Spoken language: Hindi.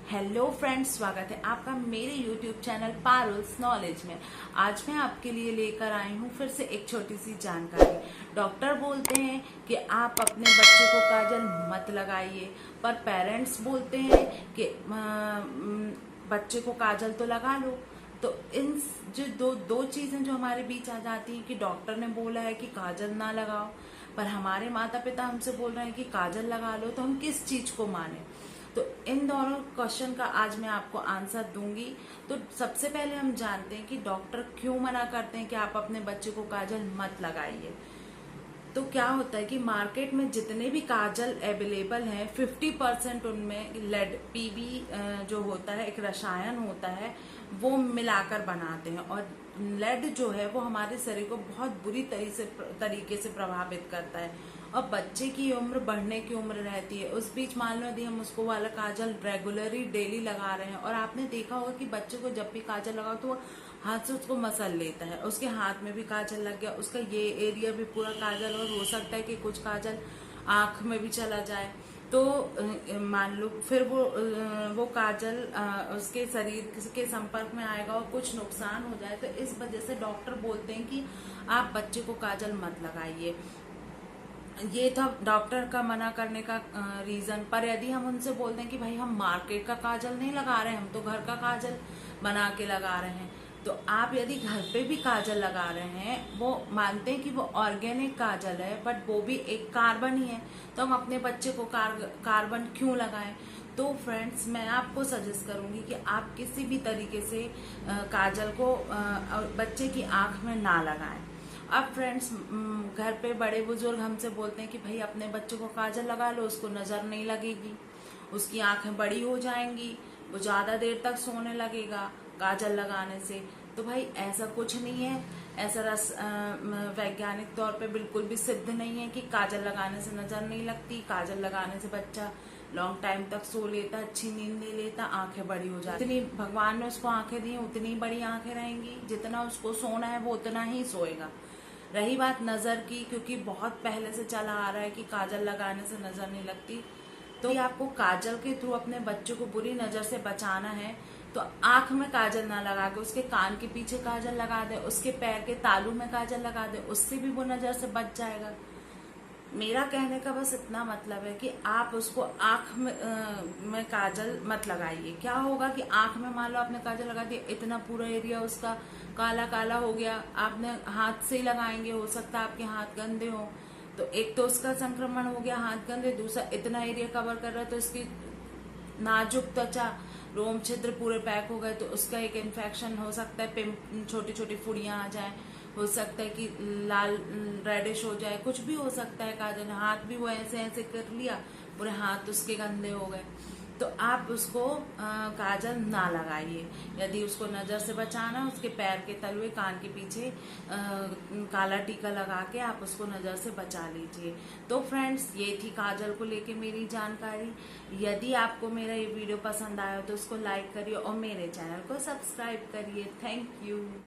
हेलो फ्रेंड्स, स्वागत है आपका मेरे यूट्यूब चैनल पारुल्स नॉलेज में। आज मैं आपके लिए लेकर आई हूँ फिर से एक छोटी सी जानकारी। डॉक्टर बोलते हैं कि आप अपने बच्चे को काजल मत लगाइए, पर पेरेंट्स बोलते हैं कि बच्चे को काजल तो लगा लो। तो इन जो दो चीजें जो हमारे बीच आ जाती हैं कि डॉक्टर ने बोला है कि काजल ना लगाओ, पर हमारे माता पिता हमसे बोल रहे हैं कि काजल लगा लो, तो हम किस चीज को माने। तो इन दोनों क्वेश्चन का आज मैं आपको आंसर दूंगी। तो सबसे पहले हम जानते हैं कि डॉक्टर क्यों मना करते हैं कि आप अपने बच्चे को काजल मत लगाइए। तो क्या होता है कि मार्केट में जितने भी काजल अवेलेबल हैं 50% उनमें लेड पीबी जो होता है, एक रसायन होता है, वो मिलाकर बनाते हैं। और लेड जो है वो हमारे शरीर को बहुत बुरी तरीके से प्रभावित करता है। और बच्चे की उम्र बढ़ने की उम्र रहती है, उस बीच मान लो यदि हम उसको वाला काजल रेगुलरली डेली लगा रहे हैं, और आपने देखा होगा कि बच्चे को जब भी काजल लगाओ तो वो हाथ से उसको मसल लेता है, उसके हाथ में भी काजल लग गया, उसका ये एरिया भी पूरा काजल, और हो सकता है कि कुछ काजल आंख में भी चला जाए। तो मान लो फिर वो काजल उसके शरीर के संपर्क में आएगा और कुछ नुकसान हो जाए। तो इस वजह से डॉक्टर बोलते हैं कि आप बच्चे को काजल मत लगाइए। ये था डॉक्टर का मना करने का रीजन। पर यदि हम उनसे बोलते हैं कि भाई हम मार्केट का काजल नहीं लगा रहे हैं, हम तो घर का काजल बना के लगा रहे हैं, तो आप यदि घर पे भी काजल लगा रहे हैं, वो मानते हैं कि वो ऑर्गेनिक काजल है, बट वो भी एक कार्बन ही है, तो हम अपने बच्चे को कार्बन क्यों लगाएं। तो फ्रेंड्स, मैं आपको सजेस्ट करूंगी कि आप किसी भी तरीके से काजल को बच्चे की आंख में ना लगाएं। अब फ्रेंड्स, घर पे बड़े बुजुर्ग हमसे बोलते हैं कि भाई अपने बच्चे को काजल लगा लो, उसको नजर नहीं लगेगी, उसकी आंखें बड़ी हो जाएंगी, वो ज्यादा देर तक सोने लगेगा काजल लगाने से। तो भाई ऐसा कुछ नहीं है, ऐसा वैज्ञानिक तौर पे बिल्कुल भी सिद्ध नहीं है कि काजल लगाने से नजर नहीं लगती, काजल लगाने से बच्चा लॉन्ग टाइम तक सो लेता, अच्छी नींद नहीं लेता, आंखें बड़ी हो जाती। जितनी भगवान ने उसको आंखें दी उतनी बड़ी आंखें रहेंगी, जितना उसको सोना है वो उतना ही सोएगा। रही बात नजर की, क्योंकि बहुत पहले से चला आ रहा है कि काजल लगाने से नजर नहीं लगती, तो आपको काजल के थ्रू अपने बच्चे को बुरी नजर से बचाना है तो आंख में काजल ना लगा के उसके कान के पीछे काजल लगा दे, उसके पैर के तालू में काजल लगा दे, उससे भी वो नजर से बच जाएगा। मेरा कहने का बस इतना मतलब है कि आप उसको आंख में काजल मत लगाइए। क्या होगा कि आंख में मान लो आपने काजल लगा दिया, इतना पूरा एरिया उसका काला काला हो गया, आपने हाथ से ही लगाएंगे, हो सकता है आपके हाथ गंदे हो, तो एक तो उसका संक्रमण हो गया, हाथ गंदे, दूसरा इतना एरिया कवर कर रहा है तो इसकी नाजुक त्वचा, रोम छिद्र पूरे पैक हो गए, तो उसका एक इन्फेक्शन हो सकता है, छोटी छोटी फुड़ियां आ जाए, हो सकता है कि लाल रेडिश हो जाए, कुछ भी हो सकता है। काजल हाथ भी वो ऐसे ऐसे कर लिया, पूरे हाथ उसके गंदे हो गए, तो आप उसको काजल ना लगाइए। यदि उसको नजर से बचाना, उसके पैर के तलवे, कान के पीछे काला टीका लगा के आप उसको नजर से बचा लीजिए। तो फ्रेंड्स, ये थी काजल को लेके मेरी जानकारी। यदि आपको मेरा ये वीडियो पसंद आया तो उसको लाइक करिए और मेरे चैनल को सब्सक्राइब करिए। Thank you.